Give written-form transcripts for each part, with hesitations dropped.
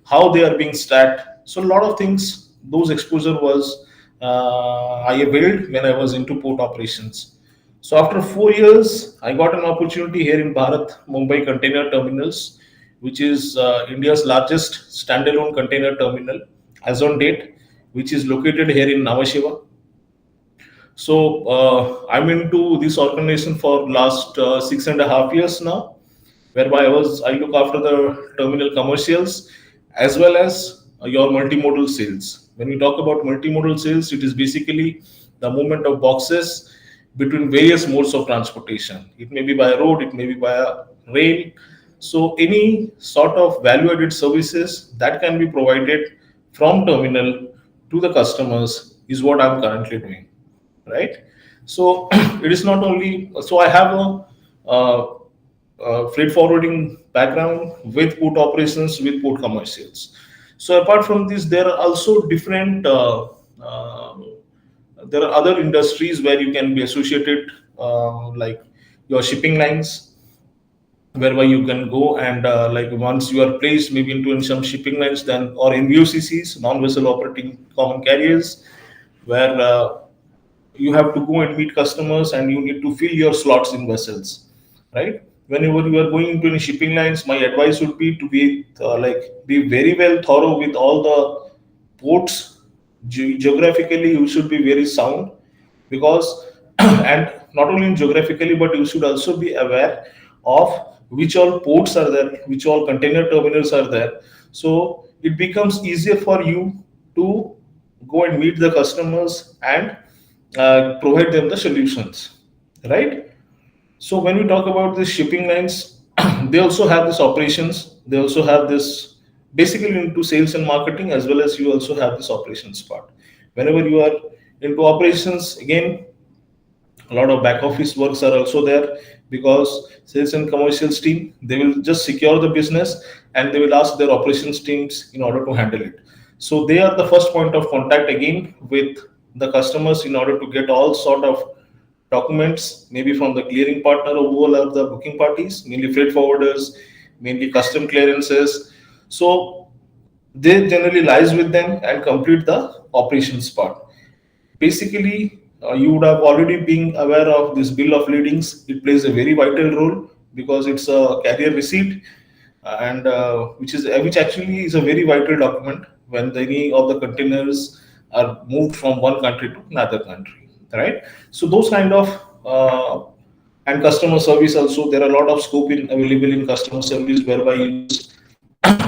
how they are being stacked. So a lot of things, those exposure was I availed when I was into port operations. So after 4 years, I got an opportunity here in Bharat Mumbai Container Terminals, which is India's largest standalone container terminal as on date, which is located here in Navashiva. So I'm into this organization for last 6.5 years now, whereby I look after the terminal commercials as well as your multimodal sales. When we talk about multimodal sales, it is basically the movement of boxes between various modes of transportation. It may be by road, it may be by rail. So any sort of value-added services that can be provided from terminal to the customers is what I'm currently doing, right? So it is not only, so I have freight forwarding background with port operations, with port commercials. So apart from this, there are also different there are other industries where you can be associated, like your shipping lines, whereby you can go and like once you are placed maybe into in some shipping lines, then or NVOCCs, non-vessel operating common carriers, where you have to go and meet customers and you need to fill your slots in vessels, right? Whenever you are going into any shipping lines, my advice would be to be be very well thorough with all the ports. Geographically you should be very sound, because and not only in geographically, but you should also be aware of which all ports are there, which all container terminals are there. So it becomes easier for you to go and meet the customers and provide them the solutions, right? So when we talk about the shipping lines, they also have this operations. They also have this basically into sales and marketing, as well as you also have this operations part. Whenever you are into operations, again, a lot of back office works are also there, because sales and commercials team, they will just secure the business and they will ask their operations teams in order to handle it. So they are the first point of contact again with the customers in order to get all sort of documents, maybe from the clearing partner or who all are the booking parties, mainly freight forwarders, mainly custom clearances. So they generally lies with them and complete the operations part. Basically, you would have already been aware of this bill of ladings. It plays a very vital role because it's a carrier receipt, and which actually is a very vital document when any of the containers are moved from one country to another country, right? So those kind of and customer service also, there are a lot of scope in available in customer service, whereby you just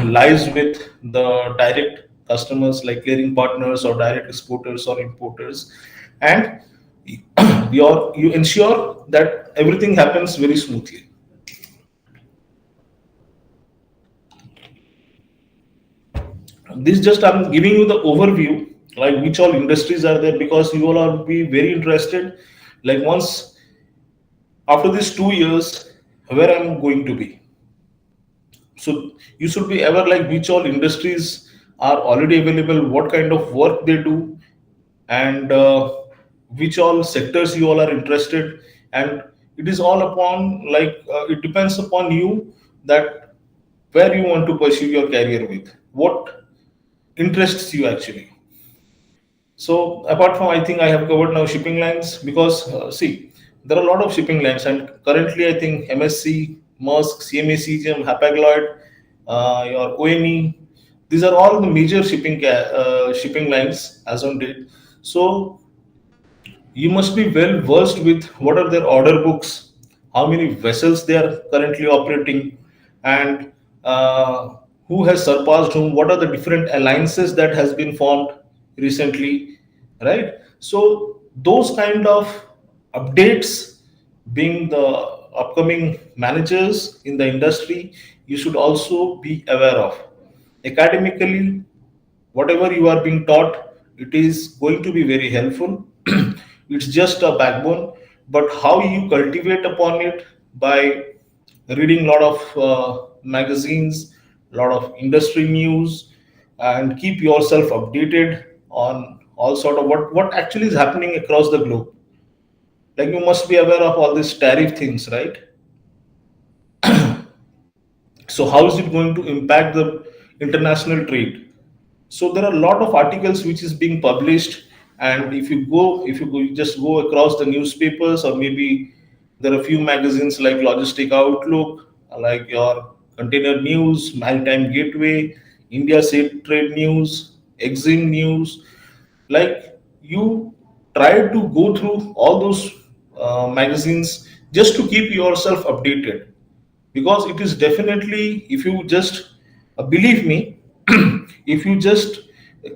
lies with the direct customers like clearing partners or direct exporters or importers, and you ensure that everything happens very smoothly. This just I'm giving you the overview, like which all industries are there, because you all are be very interested, like once after these 2 years where I'm going to be. So you should be aware like which all industries are already available, what kind of work they do, and which all sectors you all are interested. And it is all upon it depends upon you that where you want to pursue your career with, what interests you actually. So apart from, I think I have covered now shipping lines, because see, there are a lot of shipping lines, and currently I think MSC, Maersk, CMA CGM, Hapag-Lloyd, your ONE, these are all the major shipping lines as on date. So you must be well versed with what are their order books, how many vessels they are currently operating, and who has surpassed whom, what are the different alliances that has been formed recently, right? So those kind of updates, being the upcoming managers in the industry, you should also be aware of. Academically, whatever you are being taught, it is going to be very helpful. It's just a backbone, but how you cultivate upon it by reading a lot of magazines, a lot of industry news, and keep yourself updated on all sort of what actually is happening across the globe. Like you must be aware of all these tariff things, right? So how is it going to impact the international trade. So there are a lot of articles which is being published, and if you just go across the newspapers, or maybe there are a few magazines like Logistic Outlook, like your Container News, Maritime Gateway, India Trade News, Exim News. Like, you try to go through all those magazines just to keep yourself updated, because it is definitely, if you just believe me, if you just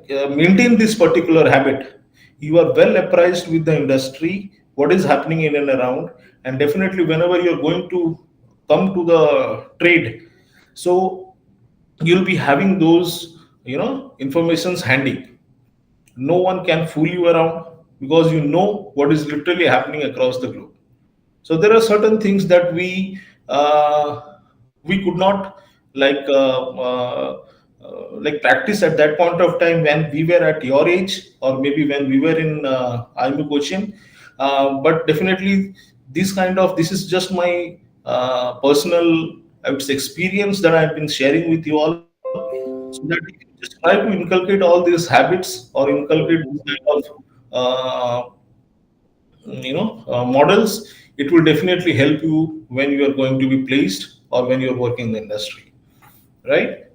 maintain this particular habit, you are well apprised with the industry, what is happening in and around. And definitely whenever you're going to come to the trade, so you'll be having those informations handy. No one can fool you around, because you know what is literally happening across the globe. So there are certain things that we could not like practice at that point of time when we were at your age, or maybe when we were in IMU coaching. But definitely this is just my personal, I would say, experience that I've been sharing with you all, so that if you just try to inculcate all these habits, or inculcate this kind of uh, models, it will definitely help you when you are going to be placed, or when you are working in the industry, right?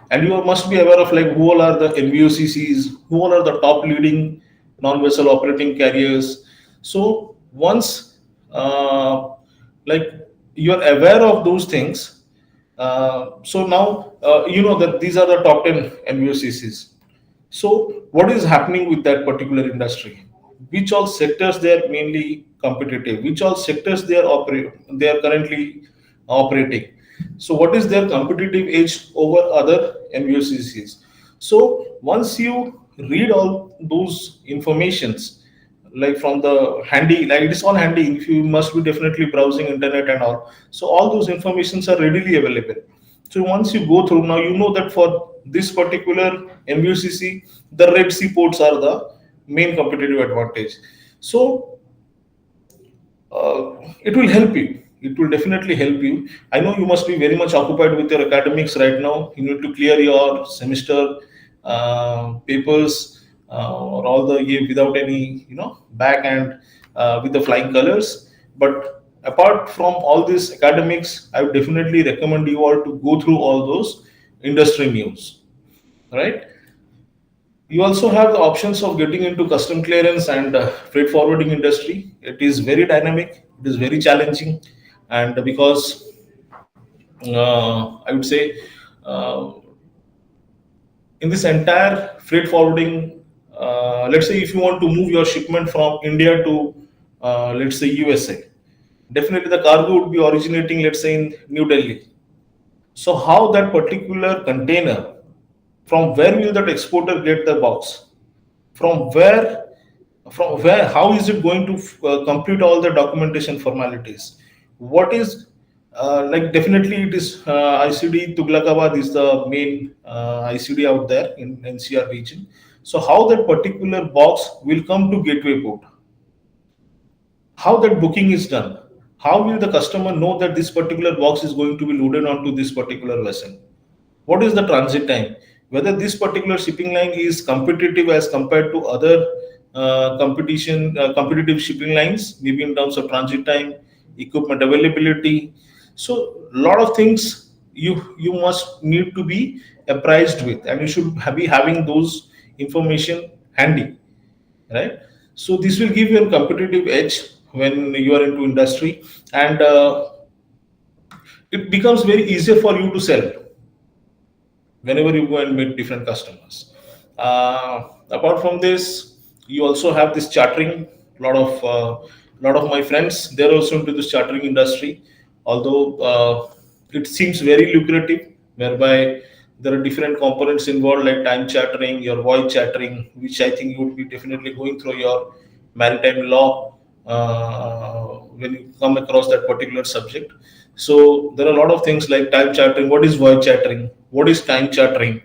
And you must be aware of, like, who all are the NVOCCs, who all are the top leading non-vessel operating carriers. So once like you are aware of those things, so now you know that these are the top 10 NVOCCs. So what is happening with that particular industry? Which all sectors they are mainly competitive? Which all sectors they are currently operating? So what is their competitive edge over other NVOCCs? So once you read all those informations, like from the handy, like it is all handy, if you must be definitely browsing internet and all, so all those informations are readily available. So once you go through, now you know that for this particular MUCC, the Red Sea ports are the main competitive advantage. So it will help you. It will definitely help you. I know you must be very much occupied with your academics right now. You need to clear your semester papers, or all the year without any, back, and with the flying colors. But apart from all these academics, I would definitely recommend you all to go through all those industry news, right? You also have the options of getting into custom clearance and freight forwarding industry. It is very dynamic, it is very challenging, and because I would say, uh, in this entire freight forwarding, let's say if you want to move your shipment from India to, let's say, USA, definitely the cargo would be originating, let's say, in New Delhi. So how that particular container, from where will that exporter get the box? From where, how is it going to complete all the documentation formalities? What is, like, definitely it is ICD Tughlakabad is the main ICD out there in NCR region. So how that particular box will come to gateway port, how that booking is done, how will the customer know that this particular box is going to be loaded onto this particular vessel? What is the transit time? Whether this particular shipping line is competitive as compared to other competitive shipping lines, maybe in terms of transit time, equipment availability. So a lot of things you must need to be apprised with, and you should be having those information handy, right? So this will give you a competitive edge when you are into industry, and it becomes very easier for you to sell whenever you go and meet different customers. Apart from this, you also have this chartering. A lot of my friends, they're also into this chartering industry, although it seems very lucrative, whereby there are different components involved, like time chartering, your voyage chartering, which I think you would be definitely going through your maritime law when you come across that particular subject. So there are a lot of things like time chartering. What is voyage chartering? What is time chartering?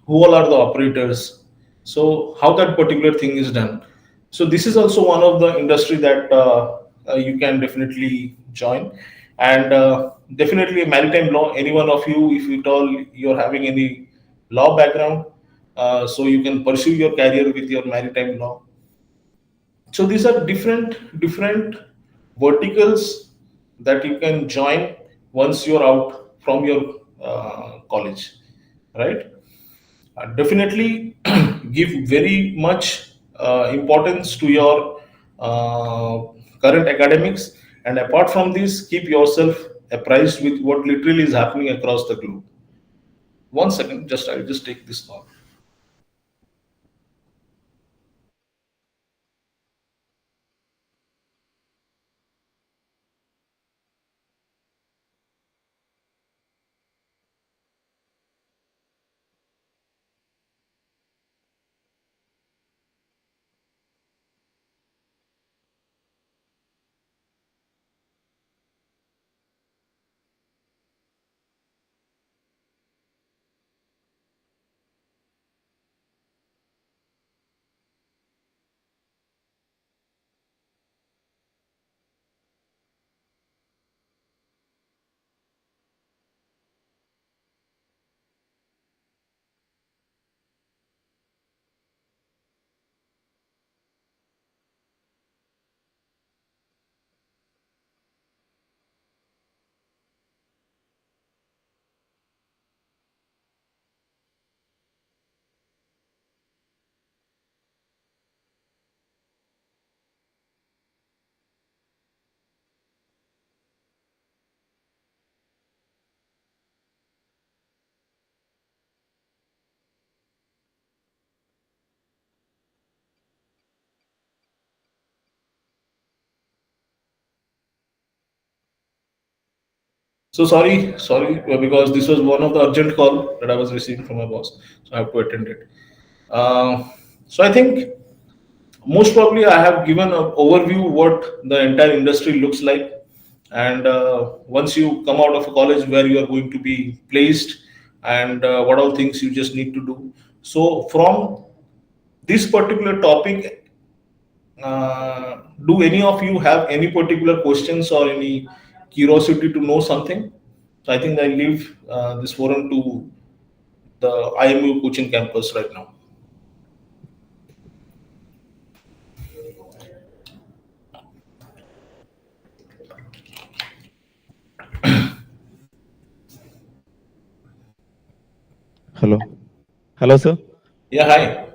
Who all are the operators? So how that particular thing is done. So this is also one of the industry that you can definitely join. And definitely maritime law. Any one of you, if you all you're having any law background, so you can pursue your career with your maritime law. So these are different verticals that you can join once you're out from your college, right? Definitely give very much importance to your uh, current academics, and apart from this, keep yourself apprised with what literally is happening across the globe. One second, just I'll just take this call. So sorry, because this was one of the urgent call that I was receiving from my boss, so I have to attend it. Uh, so I think most probably I have given an overview what the entire industry looks like, and once you come out of a college where you are going to be placed, and what all things you just need to do. So from this particular topic, do any of you have any particular questions or any curiosity to know something? So I think I leave this forum to the IMU coaching campus right now. Hello. Hello, sir. Yeah, hi.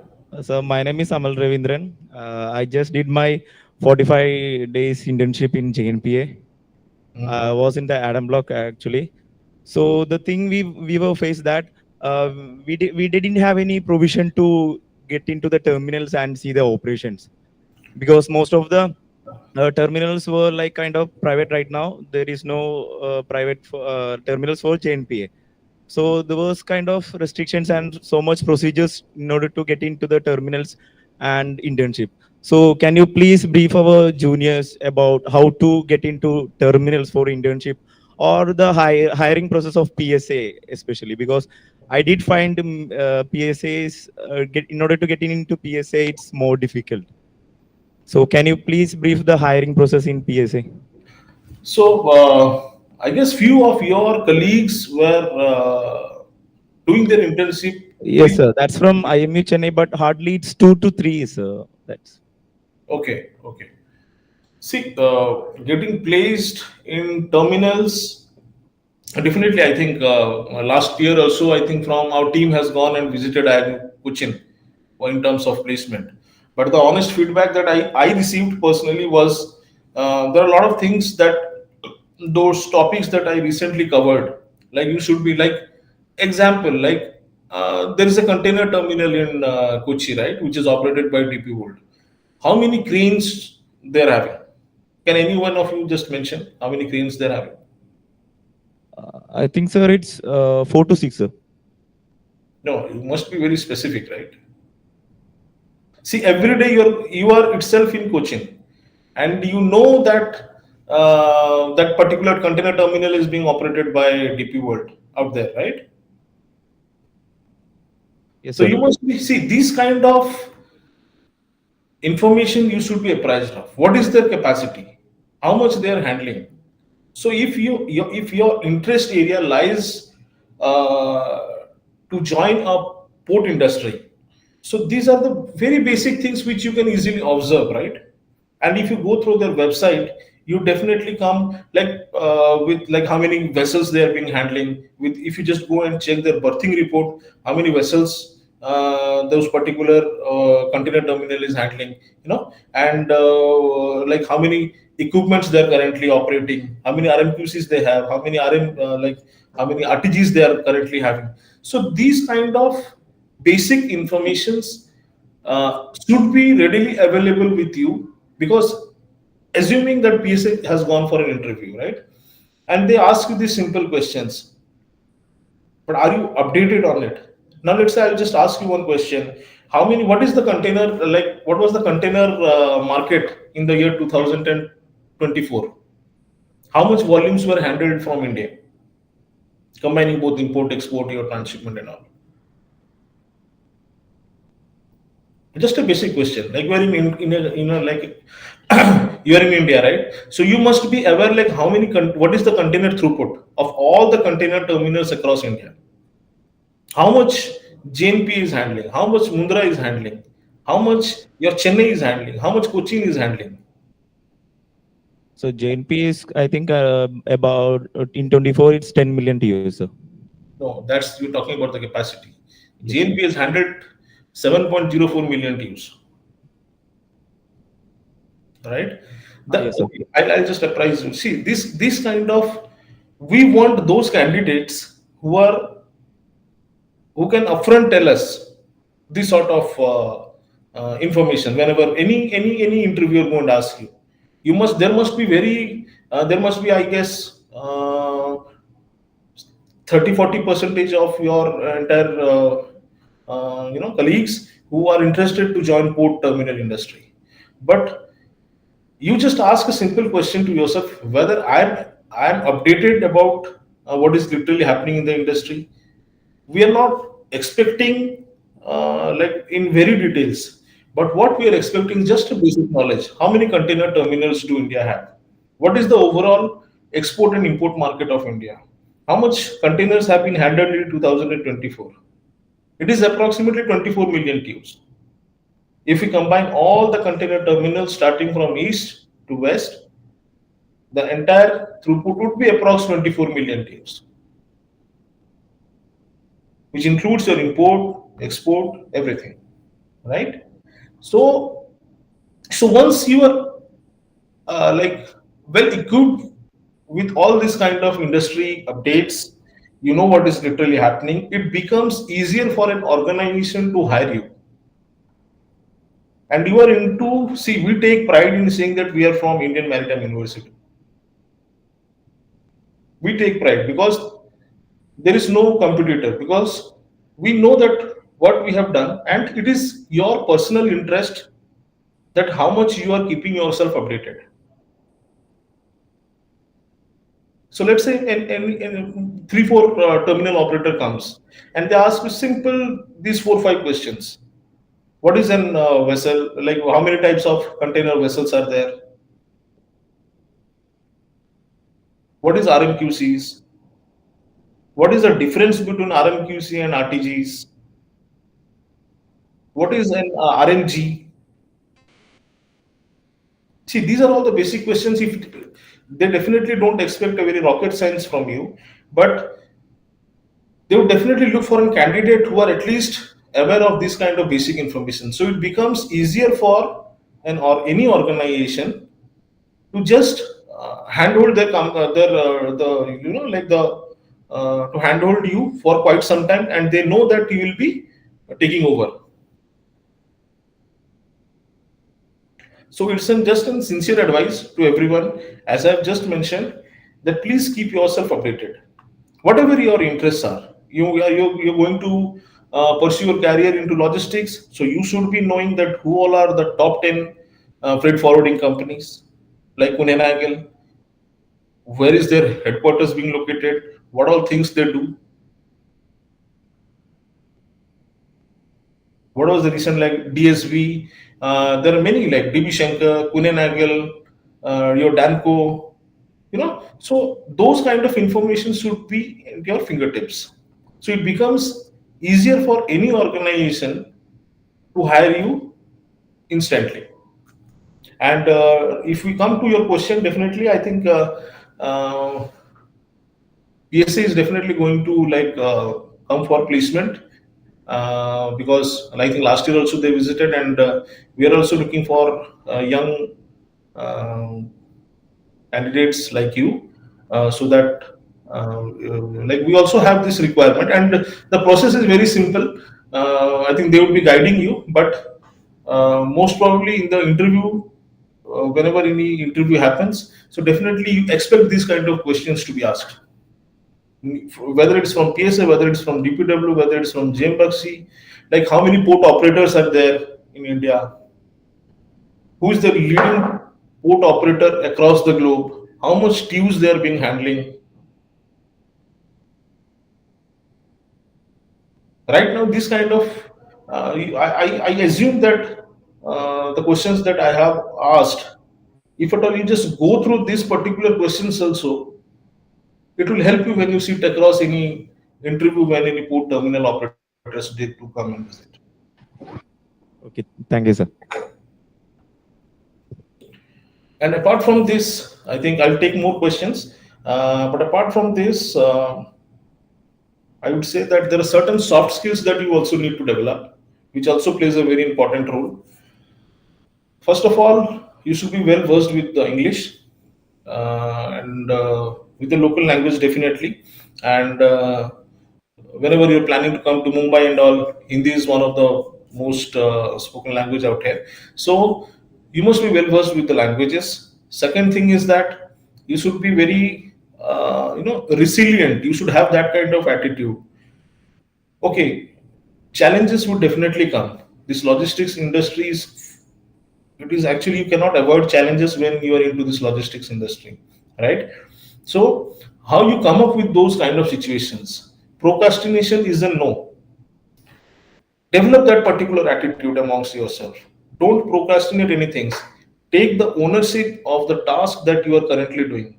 So my name is Amal Ravindran. I just did my 45 days internship in JNPA. I Mhm. was in the Adam block actually. So the thing we were faced that uh, we didn't have any provision to get into the terminals and see the operations because most of the terminals were like kind of private right now. There is no private terminals for JNPA. So there was kind of restrictions and so much procedures in order to get into the terminals and internship. So can you please brief our juniors about how to get into terminals for internship or the hiring process of PSA especially because I did find PSAs in order to get into PSA it's more difficult. So can you please brief the hiring process in PSA? So I guess few of your colleagues were doing their internship Yes, during. sir. That's from IMU Chennai, but hardly it's 2 to 3, sir. That's Okay, okay. See, getting placed in terminals. Definitely, I think last year also, I think from our team has gone and visited Cochin in terms of placement. But the honest feedback that I received personally was there are a lot of things that those topics that I recently covered, like you should be like, example, like there is a container terminal in Kochi, right, which is operated by DP World. How many cranes they're having? Can any one of you just mention how many cranes they're having? I think, sir, it's 4 to 6, sir. No, you must be very specific, right? See, every day you are itself in Cochin, and you know that that particular container terminal is being operated by DP World out there, right? Yes, So sir. you must be see these kind of information you should be apprised of. What is their capacity? How much they are handling? So if your interest area lies uh, to join a port industry, so these are the very basic things which you can easily observe, right? And if you go through their website, you definitely come like with like how many vessels they are being handling. With if you just go and check their berthing report, how many vessels those particular container terminal is handling, and like how many equipments they are currently operating, how many RMQCs they have, how many RM like how many RTGs they are currently having. So these kind of basic informations should be readily available with you, because assuming that PSA has gone for an interview, right? And they ask you these simple questions, but are you updated on it? Now, let's say I'll just ask you one question. What is the container, like, what was the container market in the year 2024? How much volumes were handled from India, combining both import, export, your transshipment and all? Just a basic question. Like we're like you are in India, right? So you must be aware like what is the container throughput of all the container terminals across India? How much JNP is handling? How much Mundra is handling? How much your Chennai is handling? How much Cochin is handling? So JNP is, I think, about in 24, it's 10 million TEUs, sir. No, that's you're talking about the capacity. Yes, sir. JNP has handled 7.04 million TEUs, right? Yes, sir. Okay, I'll just apprise you. See, this kind of, we want those candidates who can upfront tell us this sort of information whenever any interviewer going to ask you. There must be, I guess, 30-40 percentage of your entire colleagues who are interested to join port terminal industry. But you just ask a simple question to yourself whether I'm updated about what is literally happening in the industry. We are not expecting like in very details, but what we are expecting just a basic knowledge. How many container terminals do India have? What is the overall export and import market of India? How much containers have been handled in 2024? It is approximately 24 million TEUs. If we combine all the container terminals starting from east to west, the entire throughput would be approximately 24 million TEUs, which includes your import, export, everything, right? So, so once you are like well equipped with all this kind of industry updates, you know what is literally happening. It becomes easier for an organization to hire you. And you are into, see, we take pride in saying that we are from Indian Maritime University. We take pride because there is no competitor, because we know that what we have done, and it is your personal interest that how much you are keeping yourself updated. So let's say in 3 4 terminal operator comes and they ask you simple these 4 5 questions. What is an vessel, like how many types of container vessels are there? What is RMQCs? What is the difference between RMQC and RTGs? What is an RMG? See, these are all the basic questions. If they definitely don't expect a very rocket science from you, but they would definitely look for a candidate who are at least aware of this kind of basic information. So it becomes easier for an or any organization to just handhold the like the to handhold you for quite some time, and they know that you will be taking over. So it's just a sincere advice to everyone, as I've just mentioned, that please keep yourself updated. Whatever your interests are, you're going to pursue your career into logistics, so you should be knowing that who all are the top 10 freight forwarding companies, like Kunenagel, where is their headquarters being located, what all things they do, what was the recent like DSV. There are many like DB Shankar, Kunenagel, your Danco. So those kind of information should be at your fingertips. So it becomes easier for any organization to hire you instantly. And if we come to your question, definitely I think uh, PSA is definitely going to come for placement, because I think last year also they visited, and we are also looking for young um candidates like you, so that like we also have this requirement, and the process is very simple. I think they would be guiding you, but most probably in the interview, whenever any interview happens, so definitely you expect these kind of questions to be asked, whether it's from PSA, whether it's from DPW, whether it's from JMBuxi, like how many port operators are there in India, who is the leading port operator across the globe, how much dues they are being handling. Right now, this kind of I assume that the questions that I have asked, if at all you just go through these particular questions also, it will help you when you sit across any interview when any port terminal operators did to come and visit. Okay, thank you, sir. And apart from this, I think I'll take more questions. But apart from this, I would say that there are certain soft skills that you also need to develop, which also plays a very important role. First of all, you should be well versed with the English, and with the local language definitely. And whenever you're planning to come to Mumbai and all, Hindi is one of the most spoken language out here. So you must be well versed with the languages. Second thing is that you should be very resilient. You should have that kind of attitude. Okay, challenges would definitely come. This logistics industry is, it is actually, you cannot avoid challenges when you are into this logistics industry, right? So how you come up with those kind of situations? Procrastination is a no. Develop that particular attitude amongst yourself. Don't procrastinate anything. Take the ownership of the task that you are currently doing.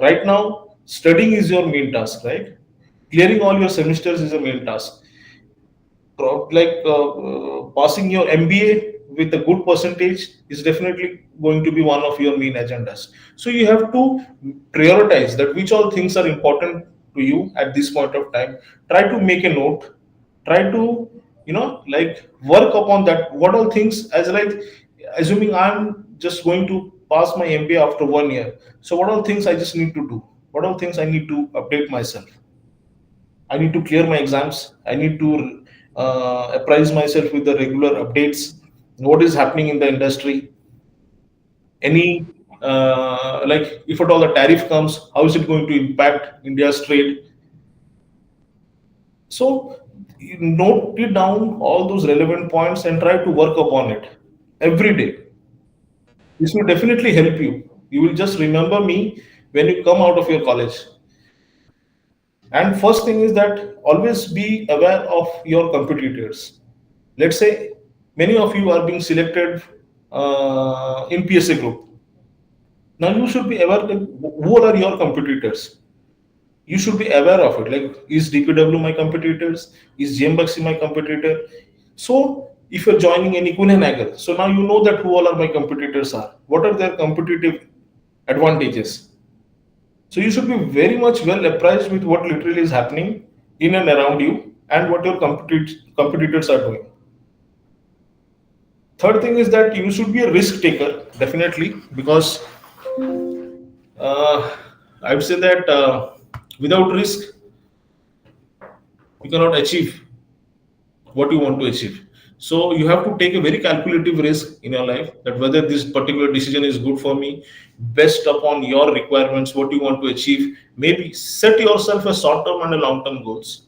Right now, studying is your main task, right? Clearing all your semesters is a main task. Passing your MBA with a good percentage is definitely going to be one of your main agendas. So you have to prioritize that which all things are important to you at this point of time. Try to make a note. Try to work upon that. What all things, as like assuming I'm just going to pass my MBA after 1 year. So what all things I just need to do? What all things I need to update myself? I need to clear my exams. I need to apprise myself with the regular updates. What is happening in the industry? Any if at all the tariff comes, how is it going to impact India's trade? So you note it down all those relevant points and try to work upon it every day. This will definitely help you. You will just remember me when you come out of your college. And first thing is that always be aware of your competitors. Let's say many of you are being selected in PSA group. Now you should be aware that who are your competitors. You should be aware of it. Like, is DPW my competitors? Is JMBuxi my competitor? So if you're joining any Kunenagel, so now you know that who all are my competitors are. What are their competitive advantages? So you should be very much well apprised with what literally is happening in and around you and what your competitors are doing. Third thing is that you should be a risk taker, definitely, because uh, I would say that without risk, you cannot achieve what you want to achieve. So you have to take a very calculative risk in your life, that whether this particular decision is good for me, based upon your requirements, what you want to achieve. Maybe set yourself a short term and a long term goals.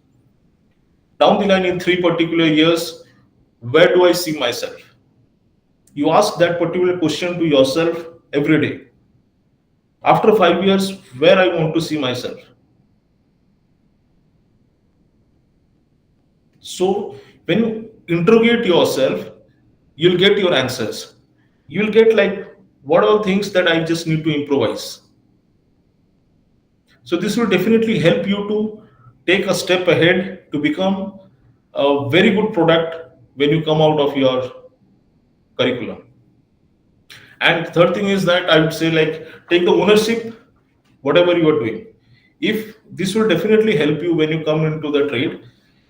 Down the line in 3 particular years, where do I see myself? You ask that particular question to yourself every day. After 5 years, where I want to see myself. So when you interrogate yourself, you'll get your answers. You'll get like what all things that I just need to improvise. So this will definitely help you to take a step ahead to become a very good product when you come out of your curriculum. And third thing is that I would say, like, take the ownership whatever you are doing. If this will definitely help you when you come into the trade.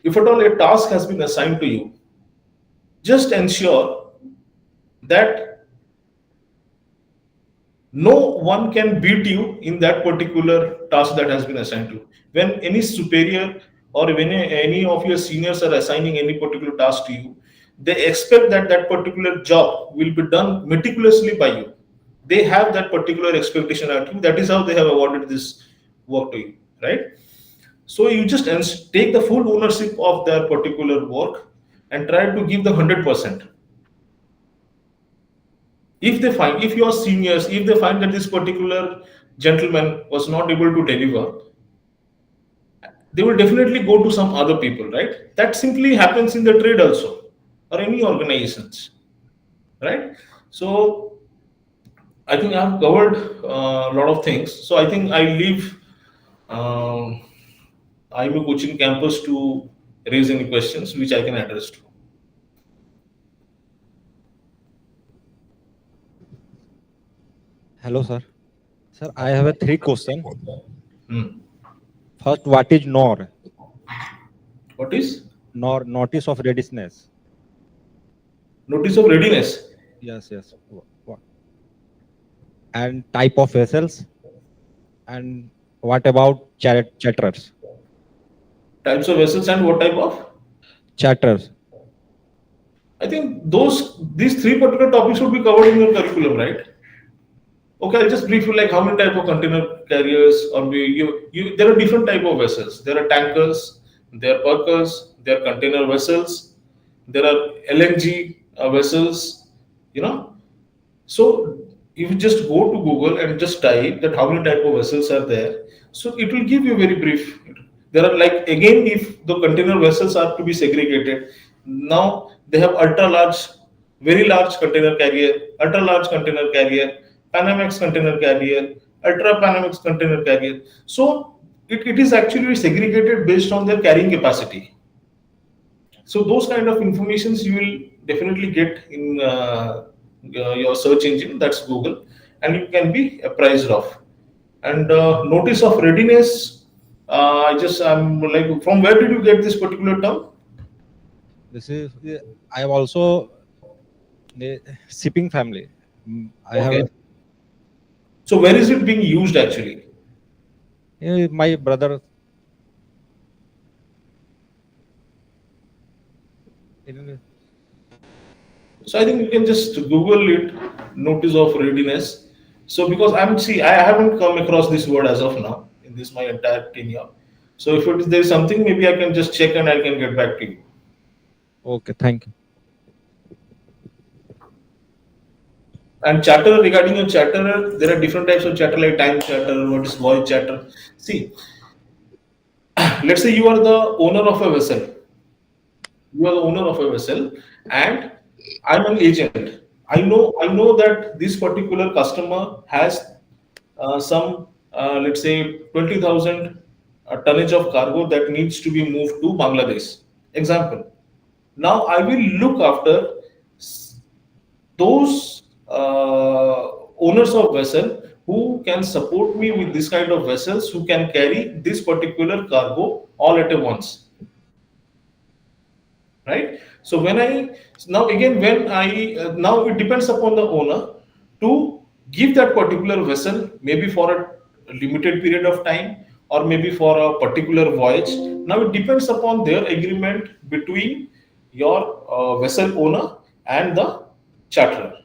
If at all a task has been assigned to you, just ensure that no one can beat you in that particular task that has been assigned to you. When any superior or when any of your seniors are assigning any particular task to you, they expect that that particular job will be done meticulously by you. They have that particular expectation at you. That is how they have awarded this work to you, right? So you just take the full ownership of their particular work and try to give the 100%. If they find, if your seniors, if they find that this particular gentleman was not able to deliver, they will definitely go to some other people, right? That simply happens in the trade also, or any organizations, right? So I think I've covered a lot of things. So I think I leave um, IMU coaching campus to raise any questions which I can address to. Hello, sir. Sir, I have a three question. Hmm. First, what is NOR? What is NOR, notice of readiness. notice of readiness? Yes, yes. And type of vessels. And what about charters? Types of vessels and what type of? Charters. I think these three particular topics should be covered in your curriculum, right? Okay, I'll just brief you like how many type of container carriers or there are different type of vessels. There are tankers, there are bulkers, there are container vessels, there are LNG vessels, you know. So if you just go to Google and just type that how many type of vessels are there, so it will give you very brief. There are, like, again, if the container vessels are to be segregated, now they have ultra large, very large container carrier, ultra large container carrier, Panamax container carrier, ultra Panamax container carrier. So it is actually segregated based on their carrying capacity. So those kind of informations you will definitely get in your search engine, that's Google, and you can be apprised of. And notice of readiness, I'm like, from where did you get this particular term? This is, I have also a shipping family. I have Okay. So where is it being used actually? my brother. in- So I think you can just Google it, notice of readiness. So because I haven't come across this word as of now in this my entire tenure. So if there is something, maybe I can just check and I can get back to you. Okay, thank you. And charter, regarding your charter, there are different types of charter, like time charter, what is voyage charter. See, let's say you are the owner of a vessel. You are the owner of a vessel, and I'm an agent. I know that this particular customer has some, let's say, 20,000 tonnage of cargo that needs to be moved to Bangladesh. Example. Now I will look after those owners of vessel who can support me with this kind of vessels, who can carry this particular cargo all at once, right? So when I now again when I now it depends upon the owner to give that particular vessel, maybe for a limited period of time or maybe for a particular voyage. Now it depends upon their agreement between your vessel owner and the charterer.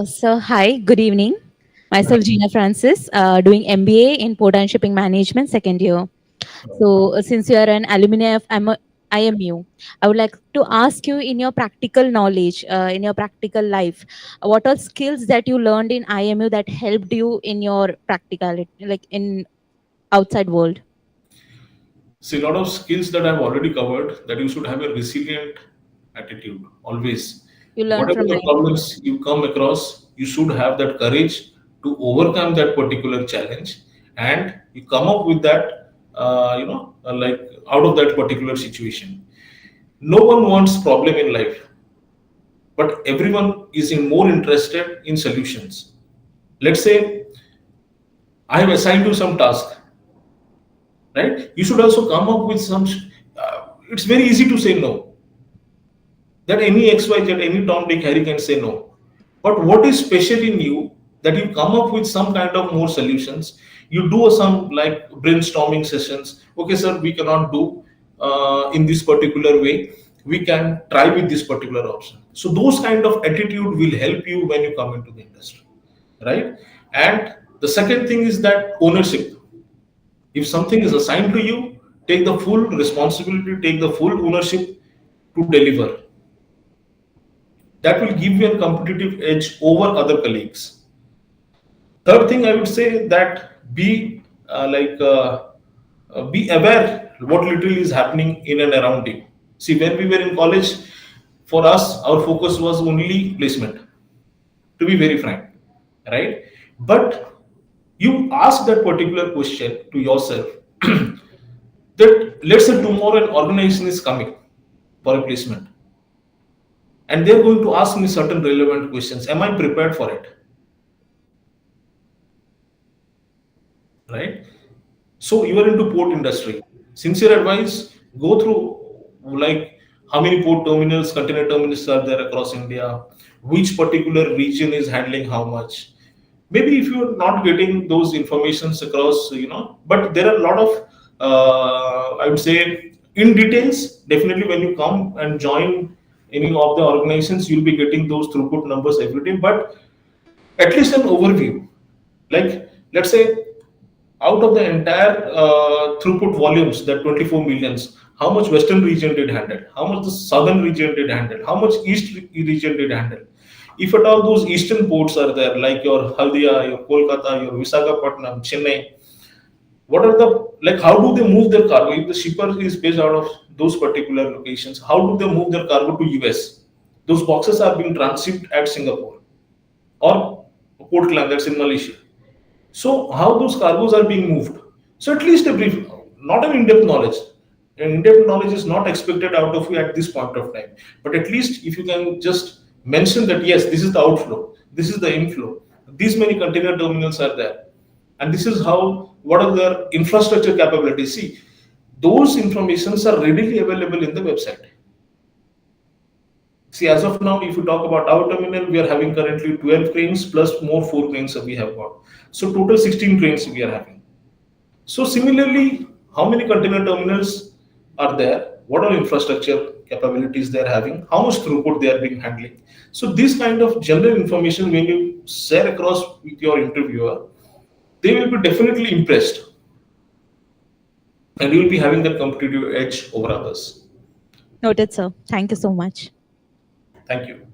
So, hi, good evening. Myself, Gina Francis, doing MBA in Port and Shipping Management, second year. So, since you are an alumni of IMU, I would like to ask you in your practical knowledge, in your practical life, what are skills that you learned in IMU that helped you in your practicality, like in outside world? See, a lot of skills that I've already covered, that you should have a resilient attitude always. You learned Whatever from the IMU. problems you come across, you should have that courage to overcome that particular challenge, and you come up with that, like out of that particular situation. No one wants problem in life, but everyone is more interested in solutions. Let's say I have assigned you some task, right? You should also come up with some. It's very easy to say no. That any XYZ, any Tom, Dick, Harry can say no. But what is special in you that you come up with some kind of more solutions? You do some like brainstorming sessions. Okay, sir, we cannot do in this particular way. We can try with this particular option. So those kind of attitude will help you when you come into the industry, right? And the second thing is that ownership. If something is assigned to you, take the full responsibility, take the full ownership to deliver. That will give you a competitive edge over other colleagues. Third thing I would say that be aware what literally is happening in and around you. See, when we were in college, for us, our focus was only placement. To be very frank, right? But you ask that particular question to yourself that let's say tomorrow an organization is coming for a placement and they're going to ask me certain relevant questions. Am I prepared for it? Right? So you are into port industry. Sincere advice: go through like how many port terminals, container terminals are there across India, which particular region is handling how much. Maybe if you are not getting those informations across, but there are a lot of I would say in details. Definitely, when you come and join any of the organizations, you'll be getting those throughput numbers every day. But at least an overview. Like let's say out of the entire throughput volumes, that 24 millions, how much western region did handle, how much the southern region did handle, how much region did handle. If at all those eastern ports are there, like your Haldia, your Kolkata, your Visakhapatnam, Chennai, what are the, like, how do they move their cargo? If the shipper is based out of those particular locations, how do they move their cargo to US? Those boxes are being transshipped at Singapore or Port Klang, that's in Malaysia. So how those cargoes are being moved. So at least a brief, not an in-depth knowledge. An in-depth knowledge is not expected out of you at this point of time. But at least if you can just mention that yes, this is the outflow, this is the inflow, these many container terminals are there, and this is how what are their infrastructure capabilities. See, those informations are readily available in the website. See, as of now, if you talk about our terminal, we are having currently 12 cranes plus more 4 cranes that we have got. So total 16 cranes we are having. So similarly, how many container terminals are there? What are infrastructure capabilities they are having? How much throughput they are being handling? So this kind of general information, when you share across with your interviewer, they will be definitely impressed, and you will be having that competitive edge over others. Noted, sir. Thank you so much. Thank you.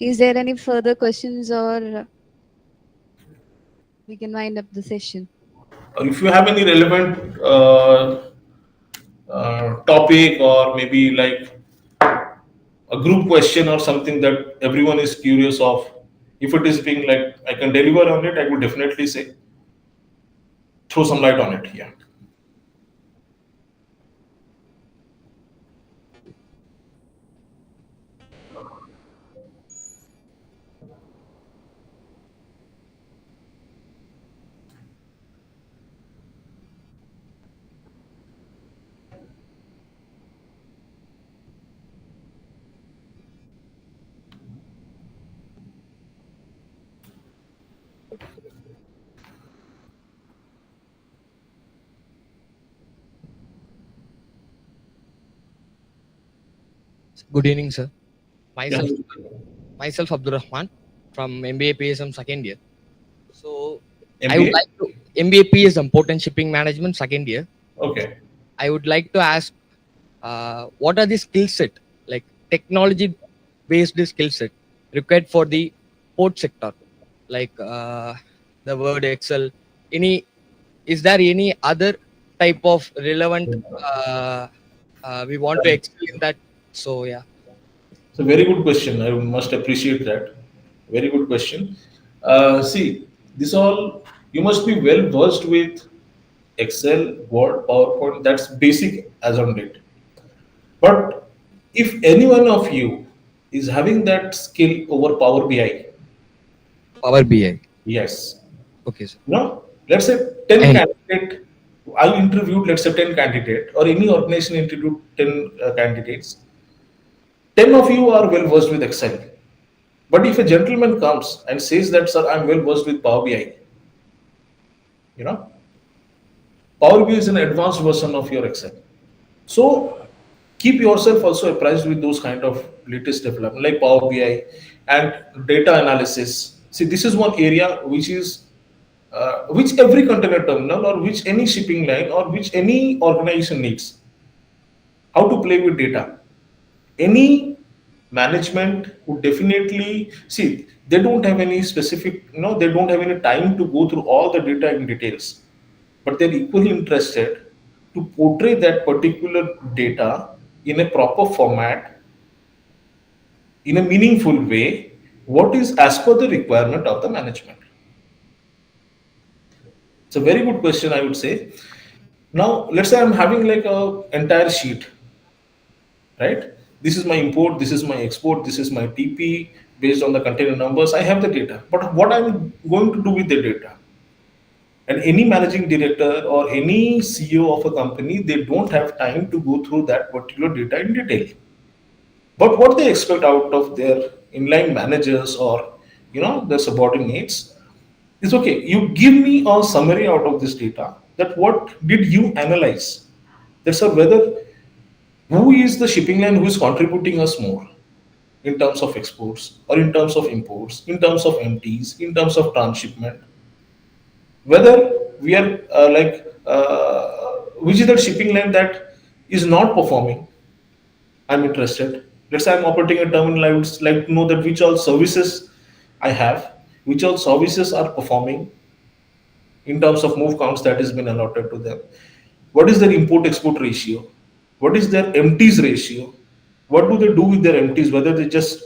Is there any further questions or we can wind up the session? Or if you have any relevant topic, or maybe like a group question or something that everyone is curious of, if it is being like I can deliver on it, I would definitely say throw some light on it. Yeah. Good evening, sir. Yeah. Myself, myself Abdul Rahman from MBA PSM second year. So I would MBA. like to MBA PSM Port and Shipping Management second year. Okay. I would like to ask, what are the skill set, like technology based skill set required for the port sector, like the word Excel. Any is there any other type of relevant? We want to excel in that. So yeah. It's a very good question. I must appreciate that. Very good question. See, this all you must be well versed with Excel, Word, PowerPoint. That's basic as on date. But if any one of you is having that skill over Power BI, Power BI. yes, Okay, sir. let's say 10 And candidate. I interviewed, let's say 10 candidate, or any organization interviewed 10 candidates. 10 of you are well versed with Excel. But if a gentleman comes and says that, sir, I'm well versed with Power BI, you know, Power BI is an advanced version of your Excel. So keep yourself also apprised with those kind of latest development like Power BI and data analysis. See, this is one area which is which every container terminal or which any shipping line or which any organization needs. How to play with data. Any management would definitely see they don't have any specific, they don't have any time to go through all the data in details, but they're equally interested to portray that particular data in a proper format, in a meaningful way, what is as per the requirement of the management. It's a very good question, I would say. Now, let's say I'm having like a entire sheet, right? This is my import, this is my export, this is my TP based on the container numbers. I have the data, but what I'm going to do with the data? And any managing director or any CEO of a company, they don't have time to go through that particular data in detail. But what they expect out of their inline managers or their subordinates is, okay, you give me a summary out of this data, that what did you analyze? That's a whether who is the shipping line who is contributing us more in terms of exports or in terms of imports, in terms of empties, in terms of transshipment, whether we are which is the shipping line that is not performing. I'm interested. Let's say I'm operating a terminal, I would like to know that which all services I have, which all services are performing in terms of move counts that has been allotted to them. What is their import export ratio? What is their empties ratio? What do they do with their empties? Whether they just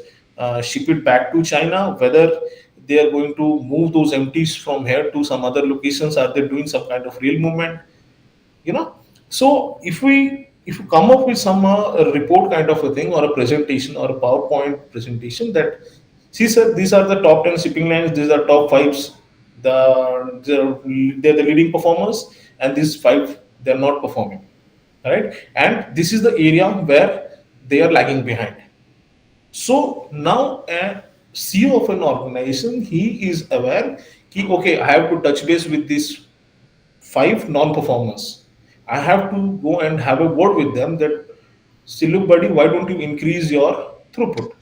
ship it back to China, whether they are going to move those empties from here to some other locations, are they doing some kind of real movement? you know so if you come up with some a report kind of a thing or a presentation or a PowerPoint presentation that, see sir, these are the top 10 shipping lines, these are top fives, they're the leading performers, and these five they're not performing, right? And this is the area where they are lagging behind. So now a CEO of an organization, he is aware, okay, I have to touch base with these five non-performers. I have to go and have a word with them that, see, look, buddy, why don't you increase your throughput?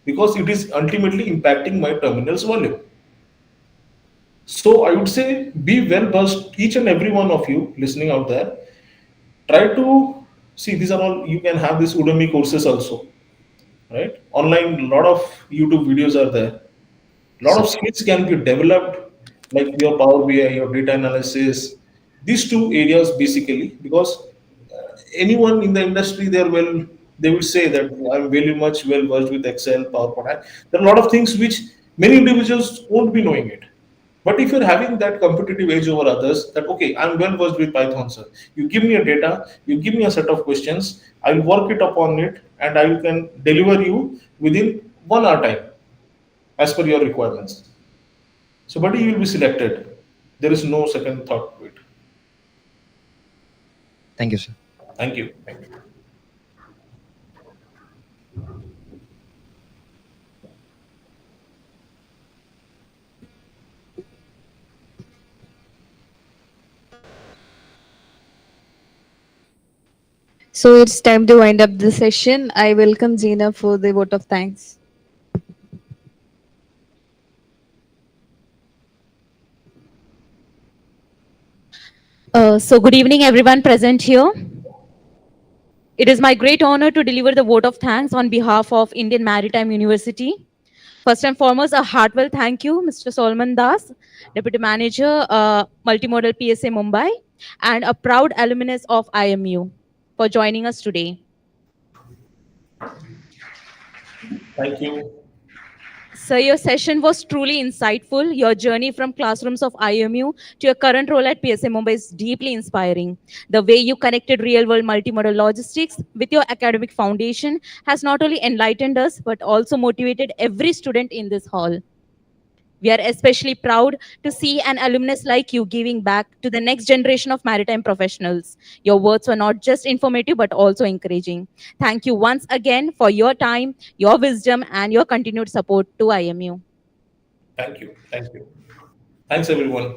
Because it is ultimately impacting my terminal's volume. So I would say be well versed, each and every one of you listening out there. Try to see, these are all, you can have these Udemy courses also, right? Online, a lot of YouTube videos are there. A lot So, of skills can be developed, like your Power BI, your data analysis, these two areas basically, because anyone in the industry, they will say that I'm very much well versed with Excel, PowerPoint. There are a lot of things which many individuals won't be knowing it. But if you're having that competitive edge over others, that okay, I'm well versed with Python, sir. You give me a data, you give me a set of questions, I'll work it upon it, and I can deliver you within 1 hour time as per your requirements. So, buddy, you will be selected. There is no second thought to it. thank you, sir. Thank you. Thank you. So it's time to wind up the session. I welcome Gina for the vote of thanks. So good evening, everyone present here. It is my great honor to deliver the vote of thanks on behalf of Indian Maritime University. First and foremost, a heartfelt thank you, Mr. Solomon Das, Deputy Manager, Multimodal PSA Mumbai, and a proud alumnus of IMU for joining us today. Thank you. So your session was truly insightful. Your journey from classrooms of IMU to your current role at PSA Mumbai is deeply inspiring. The way you connected real-world multimodal logistics with your academic foundation has not only enlightened us, but also motivated every student in this hall. We are especially proud to see an alumnus like you giving back to the next generation of maritime professionals. Your words were not just informative, but also encouraging. Thank you once again for your time, your wisdom, and your continued support to IMU. Thank you. Thank you. Thanks, everyone.